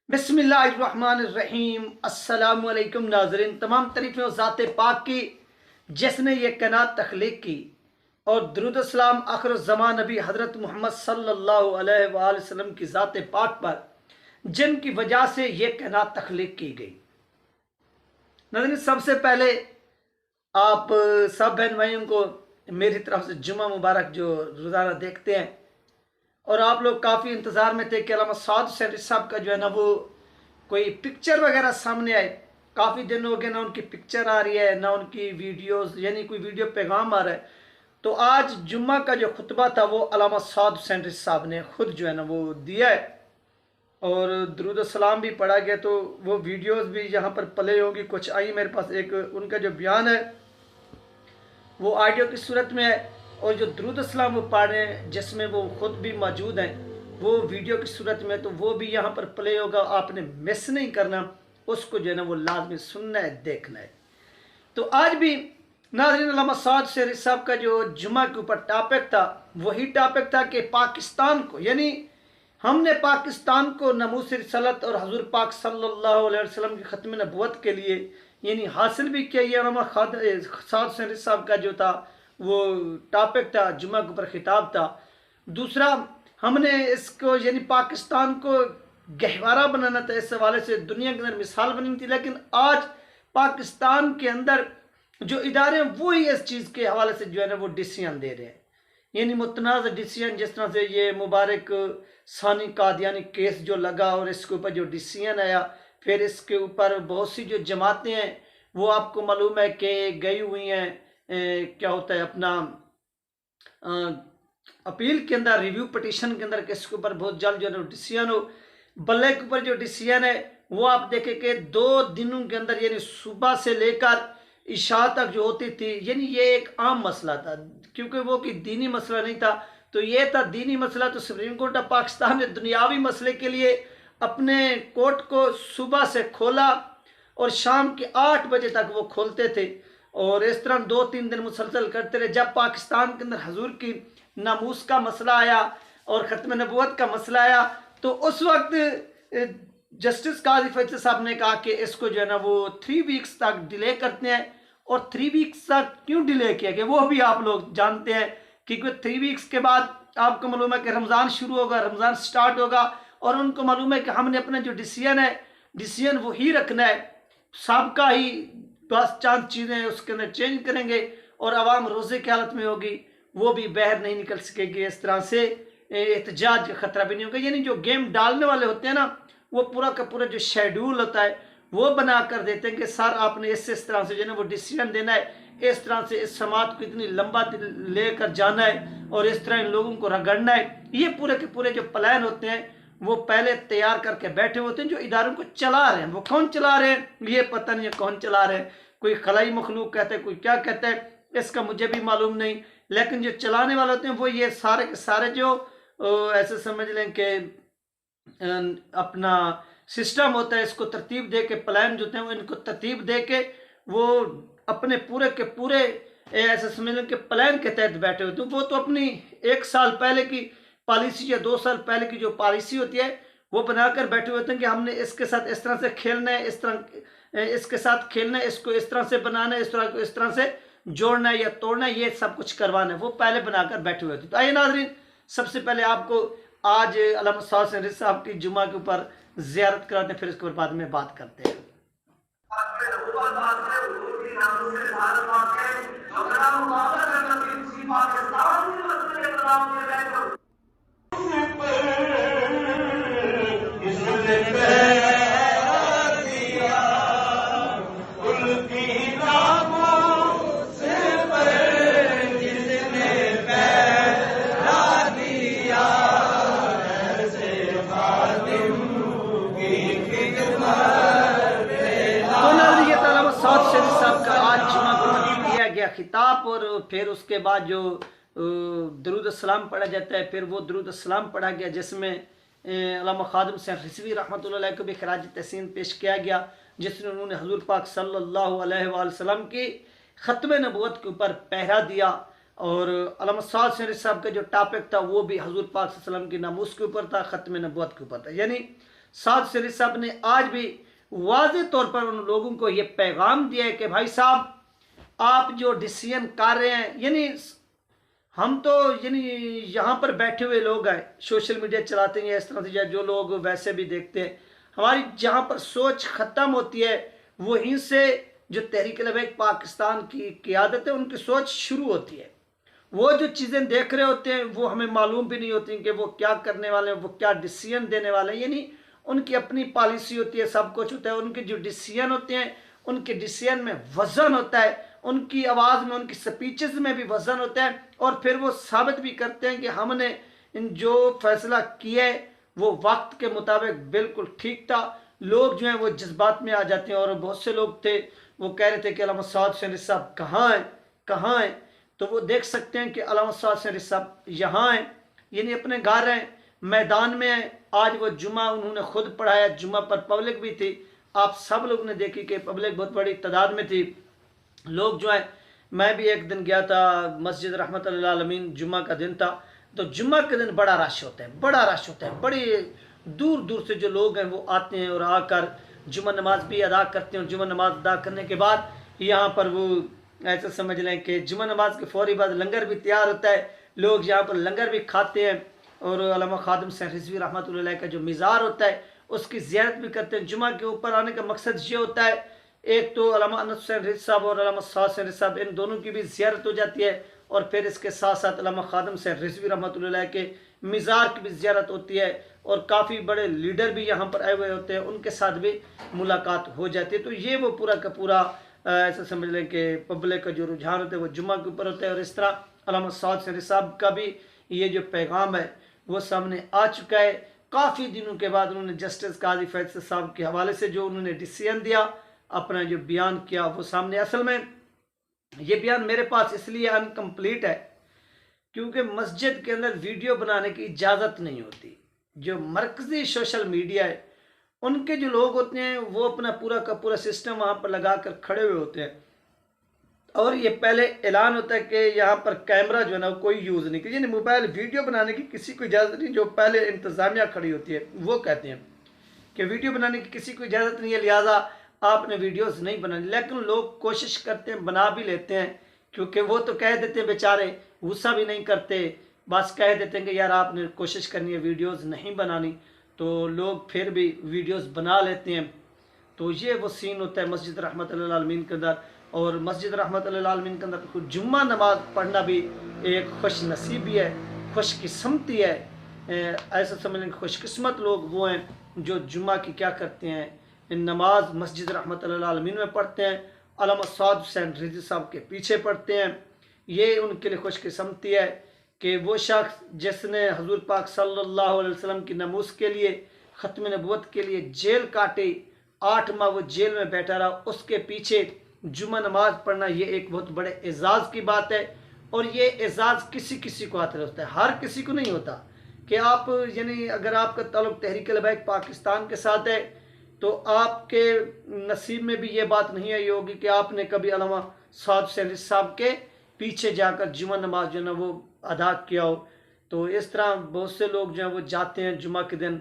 बिस्मिल्लाहिर्रहमानिर्रहीम। अस्सलाम वालेकुम नाज़रीन। तमाम तारीफ़ें उस ज़ात पाक की जिसने ये कायनात तख्लीक की, और दुरूद सलाम आखिर ज़मान नबी हज़रत मोहम्मद सल्लल्लाहु अलैहि वसल्लम की ज़ात पाक पर, जिनकी वजह से ये कायनात तख्लीक की गई। नाज़रीन, सबसे पहले आप सब बहन भाइयों को मेरी तरफ से जुम्मा मुबारक जो रोज़ाना देखते हैं, और आप लोग काफ़ी इंतज़ार में थे कि अल्लामा साद हुसैन साहब का जो है ना वो कोई पिक्चर वगैरह सामने आए। काफ़ी दिन हो गए ना उनकी पिक्चर आ रही है, ना उनकी वीडियोस यानी कोई वीडियो पैगाम आ रहा है। तो आज जुम्मा का जो खुतबा था वो अल्लामा साद हुसैन साहब ने खुद जो है ना वो दिया है, और दुरूद सलाम भी पढ़ा गया। तो वो वीडियोस भी यहाँ पर प्ले होगी, कुछ आई मेरे पास। एक उनका जो बयान है वो ऑडियो की सूरत में है, और जो दुरूद सलाम वो पढ़ रहे हैं जिसमें वो खुद भी मौजूद हैं वो वीडियो की सूरत में, तो वो भी यहाँ पर प्ले होगा। आपने मिस नहीं करना, उसको जो है ना वो लाजमी सुनना है, देखना है। तो आज भी नाज़रीन, अल्लामा साद हुसैन साहब का जो जुमा के ऊपर टॉपिक था वही टॉपिक था कि पाकिस्तान को, यानी हमने पाकिस्तान को नमूस रिसालत और हजूर पाक सल्लल्लाहु अलैहि वसल्लम की ख़त्म नबूवत के लिए यानी हासिल भी किया। ये अल्लामा साद हुसैन साहब का जो था वो टॉपिक था, जुमा के ऊपर खिताब था। दूसरा, हमने इसको यानी पाकिस्तान को गहवारा बनाना था, इस हवाले से दुनिया के अंदर मिसाल बनी थी। लेकिन आज पाकिस्तान के अंदर जो इदारे हैं वही इस चीज़ के हवाले से जो है ना वो डिसीजन दे रहे हैं, यानी मुतनाज़ डिसीजन। जिस तरह से ये मुबारक सानी कादियानी केस जो लगा और इसके ऊपर जो डिसीजन आया, फिर इसके ऊपर बहुत सी जो जमातें हैं वो आपको मालूम है कि गई हुई हैं, क्या होता है अपना अपील के अंदर, रिव्यू पटिशन के अंदर, कि इसके ऊपर बहुत जल्द जो है डिसीजन हो। बल्ले के ऊपर जो डिसीजन है वो आप देखें कि 2 दिनों के अंदर, यानी सुबह से लेकर इशा तक जो होती थी, यानी ये एक आम मसला था, क्योंकि वो कि दीनी मसला नहीं था। तो ये था दीनी मसला, तो सुप्रीम कोर्ट ऑफ पाकिस्तान ने दुनियावी मसले के लिए अपने कोर्ट को सुबह से खोला और शाम के 8 बजे तक वो खोलते थे, और इस तरह 2-3 दिन मुसलसल करते रहे। जब पाकिस्तान के अंदर हजूर की नामूस का मसला आया और ख़त्म नबूवत का मसला आया, तो उस वक्त जस्टिस काजी फैसल साहब ने कहा कि इसको जो है ना वो 3 वीक्स तक डिले करते हैं। और 3 वीक्स तक क्यों डिले किया गया वो भी आप लोग जानते हैं, क्योंकि 3 वीक्स के बाद आपको मालूम है कि रमज़ान शुरू होगा, रमज़ान स्टार्ट होगा, और उनको मालूम है कि हमने अपना जो डिसीजन है, डिसीजन वही रखना है, सबका ही बस चंद चीज़ें उसके अंदर चेंज करेंगे और आवाम रोज़े की हालत में होगी, वो भी बाहर नहीं निकल सकेगी। इस तरह से एहतजाज का खतरा भी नहीं होगा। यानी जो गेम डालने वाले होते हैं ना, वो पूरा का पूरा जो शेड्यूल होता है वो बना कर देते हैं कि सर आपने इस तरह से जो है ना वो डिसीजन देना है, इस तरह से इस समाज को इतनी लंबा लेकर जाना है, और इस तरह इन लोगों को रगड़ना है। ये पूरे के पूरे जो प्लान होते हैं वो पहले तैयार करके बैठे होते हैं। जो इदारों को चला रहे हैं वो कौन चला रहे हैं ये पता नहीं है, कौन चला रहे हैं। कोई खलाई मखलूक कहते हैं, कोई क्या कहता है, इसका मुझे भी मालूम नहीं। लेकिन जो चलाने वाले होते हैं वो ये सारे के सारे जो ऐसे समझ लें कि अपना सिस्टम होता है, इसको तरतीब दे के, प्लान जो होते हैं वो इनको तरतीब दे के वो अपने पूरे के पूरे ऐसे समझ लें कि प्लान के तहत बैठे होते हैं। वो तो अपनी 1 साल पहले की पॉलिसी या 2 साल पहले की जो पॉलिसी होती है वो बनाकर बैठे होते हैं कि हमने इसके साथ इस तरह से खेलना है, इस तरह इसके साथ खेलना है, इसको इस तरह से बनाना है, इस तरह को इस तरह से जोड़ना है या तोड़ना है, ये सब कुछ करवाना है, वो पहले बनाकर बैठे हुए थे। तो आइए नाज़रीन, सबसे पहले आपको आज अल्लामा साद हुसैन साहब की जुमा के ऊपर ज़ियारत कराते हैं, फिर इसके बाद में बात करते हैं। खिताब, और फिर उसके बाद जो दरूद सलाम पढ़ा जाता है, फिर वो दरूद सलाम पढ़ा गया जिसमें अल्लामा खादिम हुसैन रिज़वी रहमतुल्लाह अलैह को भी खराज तहसीन पेश किया गया, जिसमें उन्होंने हजूर पाक सल्लल्लाहु अलैहि वसल्लम की ख़त्म नबूवत के ऊपर पहरा दिया। और अल्लामा साद हुसैन साहब का जो टॉपिक था वो भी हजूर पाक सल्लल्लाहु अलैहि वसल्लम की नामूस के ऊपर था, ख़त्म नबूवत के ऊपर था। यानी साद शरीफ साहब ने आज भी वाज़ेह तौर पर उन लोगों को ये पैगाम दिया है कि भाई साहब आप जो डिसीजन कर रहे हैं, यानी हम तो यानी यहाँ पर बैठे हुए लोग हैं, सोशल मीडिया चलाते हैं इस तरह से, या जो लोग वैसे भी देखते हैं, हमारी जहाँ पर सोच ख़त्म होती है वहीं से जो तहरीक लबैक पाकिस्तान की क़यादत है उनकी सोच शुरू होती है। वो जो चीज़ें देख रहे होते हैं वो हमें मालूम भी नहीं होती कि वो क्या करने वाले हैं, वो क्या डिसीजन देने वाले हैं, यानी उनकी अपनी पॉलिसी होती है, सब कुछ होता है। उनके जो डिसीजन होते हैं उनके डिसीजन में वज़न होता है, उनकी आवाज़ में, उनकी स्पीचेस में भी वज़न होता है, और फिर वो साबित भी करते हैं कि हमने जो फैसला किया है वो वक्त के मुताबिक बिल्कुल ठीक था। लोग जो हैं वो जज्बात में आ जाते हैं, और बहुत से लोग थे वो कह रहे थे कि अल्लामा साद शरीफ साहब कहाँ हैं, कहाँ हैं। तो वो देख सकते हैं कि अल्लामा साद शरीफ साहब यहाँ हैं, यानी अपने घर हैं, मैदान में हैं। आज वो जुमा उन्होंने खुद पढ़ाया, जुमा पर पब्लिक भी थी, आप सब लोग ने देखी कि पब्लिक बहुत बड़ी तादाद में थी। लोग जो है, मैं भी एक दिन गया था मस्जिद रहमत लिल आलमीन, जुम्मा का दिन था, तो जुम्मा के दिन बड़ा रश होता है, बड़ा रश होता है, बड़ी दूर दूर से जो लोग हैं वो आते हैं और आकर जुम्मा नमाज भी अदा करते हैं। और जुम्मा नमाज अदा करने के बाद यहाँ पर वो ऐसा समझ लें कि जुम्मा नमाज के फौरी बाद लंगर भी तैयार होता है, लोग यहाँ पर लंगर भी खाते हैं, और अल्लामा खादिम हुसैन रिजवी रहमतुल्लाह अलैह का जो मिज़ार होता है उसकी ज़ियारत भी करते हैं। जुम्मा के ऊपर आने का मकसद ये होता है, एक तो अल्लामा अनस हुसैन रिजवी साहब और अल्लामा साद शरीफ साहब, इन दोनों की भी ज़ियारत हो जाती है, और फिर इसके साथ साथ अल्लामा खादिम हुसैन रिजवी रहमतुल्लाह अलैह के मिज़ार की भी ज़ियारत होती है, और काफ़ी बड़े लीडर भी यहाँ पर आए हुए होते हैं, उनके साथ भी मुलाकात हो जाती है। तो ये वो पूरा का पूरा ऐसा समझ लें कि पब्लिक का जो रुझान होता है वो जुम्मा के ऊपर होता है। और इस तरह अल्लामा साद शरीफ साहब का भी ये जो पैगाम है वो सामने आ चुका है। काफ़ी दिनों के बाद उन्होंने जस्टिस काजी फैसल साहब के हवाले से जो उन्होंने डिसीजन दिया, अपना जो बयान किया, वो सामने, असल में ये बयान मेरे पास इसलिए अनकम्प्लीट है क्योंकि मस्जिद के अंदर वीडियो बनाने की इजाज़त नहीं होती। जो मरकज़ी सोशल मीडिया है उनके जो लोग होते हैं वो अपना पूरा का पूरा सिस्टम वहाँ पर लगा कर खड़े हुए होते हैं, और ये पहले ऐलान होता है कि यहाँ पर कैमरा जो है ना कोई यूज़ नहीं, यानी मोबाइल वीडियो बनाने की किसी को इजाज़त नहीं। जो पहले इंतज़ामिया खड़ी होती है वो कहते हैं कि वीडियो बनाने की किसी को इजाज़त नहीं है, लिहाजा आपने वीडियोस नहीं बनानी। लेकिन लोग कोशिश करते हैं, बना भी लेते हैं, क्योंकि वो तो कह देते हैं बेचारे, गुस्सा भी नहीं करते, बस कह देते हैं कि यार आपने कोशिश करनी है, वीडियोस नहीं बनानी, तो लोग फिर भी वीडियोस बना लेते हैं। तो ये वो सीन होता है मस्जिद रहमत लिल आलमीन के अंदर। और मस्जिद रहमत लिल आलमीन के अंदर जुम्मा नमाज पढ़ना भी एक खुश नसीबी है, खुशकिस्मती है। ऐसा समझ लें खुशकिस्मत लोग वो हैं जो जुम्मा की क्या करते हैं, नमाज मस्जिद रहमत लिल आलमीन में पढ़ते हैं, अल्लामा साद हुसैन रिजवी साहब के पीछे पढ़ते हैं। ये उनके लिए खुशकिस्मती है कि वो शख्स जिसने हुज़ूर पाक सल्लल्लाहु अलैहि वसल्लम की नमूस के लिए, ख़त्म नबूवत के लिए जेल काटी, 8 माह वो जेल में बैठा रहा, उसके पीछे जुम्मा नमाज पढ़ना ये एक बहुत बड़े एजाज़ की बात है। और ये एजाज़ किसी किसी को हासिल होता है, हर किसी को नहीं होता कि आप, यानी अगर आपका ताल्लुक़ तहरीक लबैक पाकिस्तान के साथ है तो आपके नसीब में भी ये बात नहीं आई होगी कि आपने कभी अल्लामा साद हुसैन साहब के पीछे जाकर जुम्मा नमाज जो है ना वो अदा किया हो। तो इस तरह बहुत से लोग जो हैं वो जाते हैं जुम्मा के दिन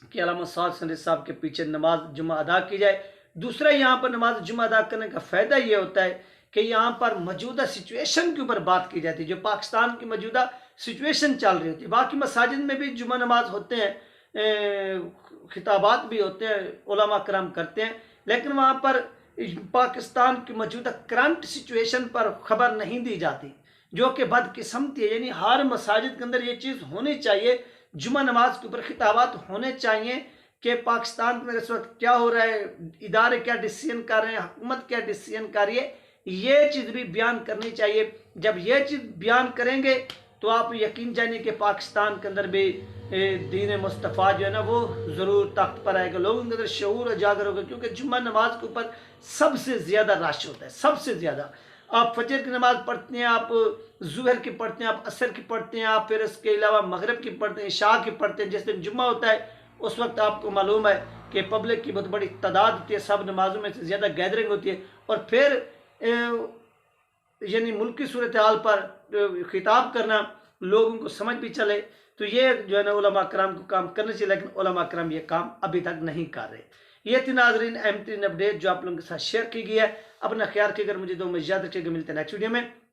कि अल्लामा साद हुसैन साहब के पीछे नमाज जुम्मा अदा की जाए। दूसरा यहाँ पर नमाज जुम्मा अदा करने का फ़ायदा ये होता है कि यहाँ पर मौजूदा सिचुएशन के ऊपर बात की जाती है, जो पाकिस्तान की मौजूदा सिचुएशन चल रही होती है। बाकी मसाजिद में भी जुम्मा नमाज होते हैं, खिताबात भी होते हैं, उलमा कराम करते हैं, लेकिन वहाँ पर पाकिस्तान की मौजूदा करंट सिचुएशन पर ख़बर नहीं दी जाती, जो कि बदकिस्मती है। यानी हर मसाजिद के अंदर ये चीज़ होनी चाहिए, जुम्मा नमाज के ऊपर खिताबात होने चाहिए कि पाकिस्तान में इस वक्त क्या हो रहा है, इदारे क्या डिसीजन कर रहे हैं, हुकूमत क्या डिसीजन कर रही है, ये चीज़ भी बयान करनी चाहिए। जब ये चीज़ बयान करेंगे तो आप यकीन जानिए कि पाकिस्तान के अंदर भी दीन मुस्तफ़ा जो है ना वो ज़रूर तख्त पर आएगा, लोगों के अंदर शऊर उजागर होगा, क्योंकि जुम्मा नमाज के ऊपर सबसे ज़्यादा रश होता है, सबसे ज़्यादा। आप फजर की नमाज़ पढ़ते हैं, आप ज़ुहर की पढ़ते हैं, आप असर की पढ़ते हैं, आप फिर इसके अलावा मगरिब की पढ़ते हैं, इशा की पढ़ते हैं। जिस दिन जुम्मा होता है उस वक्त आपको मालूम है कि पब्लिक की बहुत बड़ी तादाद होती है, सब नमाज़ों में से ज़्यादा गैदरिंग होती है, और फिर यानी मुल्की सूरत हाल पर खिताब करना, लोगों को समझ भी चले, تو یہ جو ہے نا علماء کرام کو کام کرنا چاہیے، لیکن علماء کرام یہ کام ابھی تک نہیں کر رہے۔ یہ تھی ناظرین اہم ترین اپڈیٹ جو آپ لوگوں کے ساتھ شیئر کی گئی ہے۔ اپنا خیال رکھیے گا، مجھے دو میں یاد رکھیے گا، ملتے ہیں نیکسٹ ویڈیو میں۔